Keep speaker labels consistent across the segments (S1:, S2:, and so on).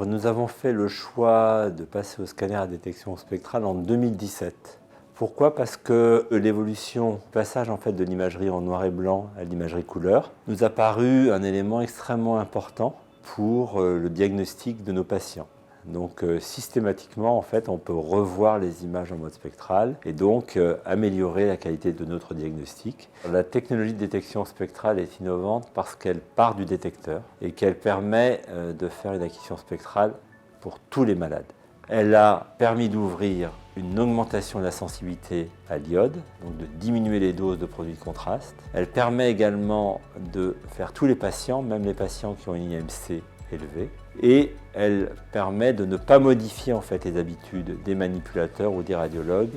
S1: Nous avons fait le choix de passer au scanner à détection spectrale en 2017. Pourquoi? Parce que l'évolution, le passage en fait de l'imagerie en noir et blanc à l'imagerie couleur, nous a paru un élément extrêmement important pour le diagnostic de nos patients. Donc systématiquement, en fait, on peut revoir les images en mode spectral et donc améliorer la qualité de notre diagnostic. La technologie de détection spectrale est innovante parce qu'elle part du détecteur et qu'elle permet de faire une acquisition spectrale pour tous les malades. Elle a permis d'ouvrir une augmentation de la sensibilité à l'iode, donc de diminuer les doses de produits de contraste. Elle permet également de faire tous les patients, même les patients qui ont une IMC élevée. Et elle permet de ne pas modifier en fait les habitudes des manipulateurs ou des radiologues.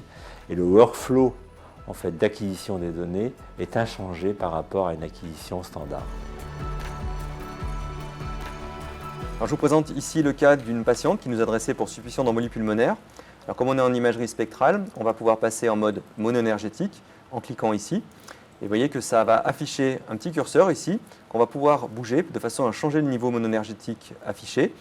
S1: Et le workflow en fait, d'acquisition des données est inchangé par rapport à une acquisition standard.
S2: Alors, je vous présente ici le cas d'une patiente qui nous a adressé pour suspicion d'embolie pulmonaire. Alors, comme on est en imagerie spectrale, on va pouvoir passer en mode monoénergétique en cliquant ici. Et vous voyez que ça va afficher un petit curseur ici qu'on va pouvoir bouger de façon à changer le niveau monoénergétique affiché.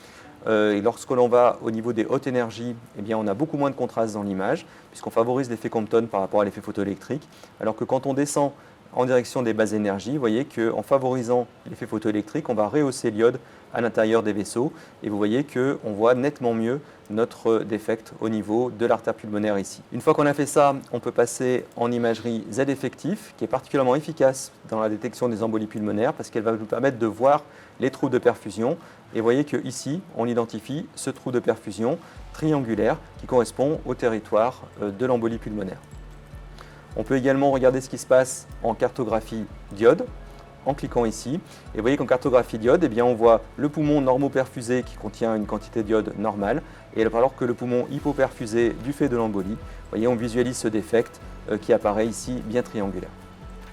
S2: Et lorsque l'on va au niveau des hautes énergies, eh bien, on a beaucoup moins de contraste dans l'image puisqu'on favorise l'effet Compton par rapport à l'effet photoélectrique. Alors que quand on descend en direction des basses énergies, vous voyez qu'en favorisant l'effet photoélectrique, on va rehausser l'iode à l'intérieur des vaisseaux. Et vous voyez qu'on voit nettement mieux notre défect au niveau de l'artère pulmonaire ici. Une fois qu'on a fait ça, on peut passer en imagerie Z-effectif, qui est particulièrement efficace dans la détection des embolies pulmonaires parce qu'elle va nous permettre de voir les trous de perfusion. Et vous voyez qu'ici, on identifie ce trou de perfusion triangulaire qui correspond au territoire de l'embolie pulmonaire. On peut également regarder ce qui se passe en cartographie d'iode en cliquant ici. Et vous voyez qu'en cartographie d'iode, eh bien, on voit le poumon normoperfusé qui contient une quantité d'iode normale. Et alors que le poumon hypoperfusé du fait de l'embolie, vous voyez, on visualise ce défect qui apparaît ici bien triangulaire.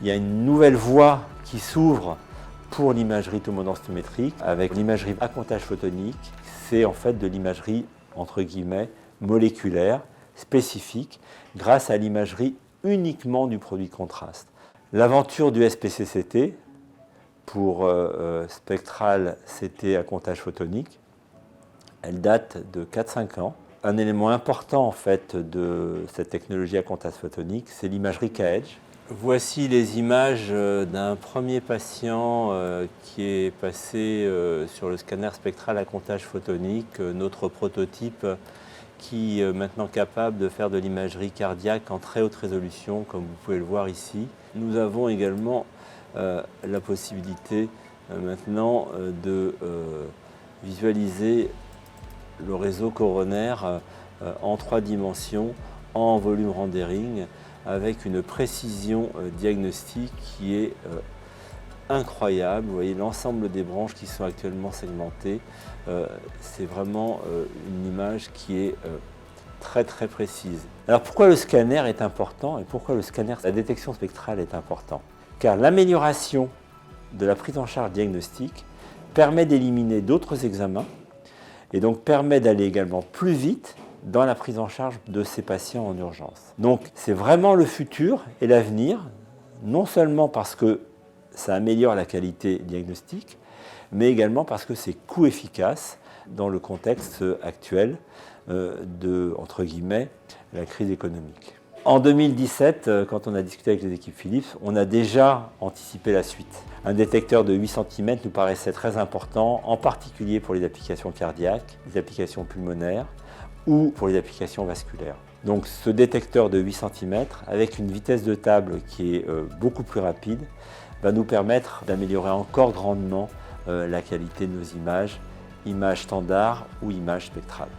S1: Il y a une nouvelle voie qui s'ouvre pour l'imagerie tomodensitométrique avec l'imagerie à comptage photonique. C'est en fait de l'imagerie entre guillemets moléculaire, spécifique, grâce à l'imagerie uniquement du produit de contraste. L'aventure du SPCCT pour spectral CT à comptage photonique, elle date de 4-5 ans. Un élément important en fait de cette technologie à comptage photonique, c'est l'imagerie K-Edge. Voici les images d'un premier patient qui est passé sur le scanner spectral à comptage photonique, notre prototype qui est maintenant capable de faire de l'imagerie cardiaque en très haute résolution, comme vous pouvez le voir ici. Nous avons également la possibilité maintenant de visualiser le réseau coronaire en 3 dimensions, en volume rendering, avec une précision diagnostique qui est incroyable. Vous voyez l'ensemble des branches qui sont actuellement segmentées. C'est vraiment une image qui est très très précise. Alors pourquoi le scanner est important et pourquoi le scanner, la détection spectrale est important? Car l'amélioration de la prise en charge diagnostique permet d'éliminer d'autres examens et donc permet d'aller également plus vite dans la prise en charge de ces patients en urgence. Donc c'est vraiment le futur et l'avenir, non seulement parce que ça améliore la qualité diagnostique, mais également parce que c'est coût efficace dans le contexte actuel de, entre guillemets, la crise économique. En 2017, quand on a discuté avec les équipes Philips, on a déjà anticipé la suite. Un détecteur de 8 cm nous paraissait très important, en particulier pour les applications cardiaques, les applications pulmonaires ou pour les applications vasculaires. Donc ce détecteur de 8 cm, avec une vitesse de table qui est beaucoup plus rapide, va nous permettre d'améliorer encore grandement la qualité de nos images standards ou images spectrales.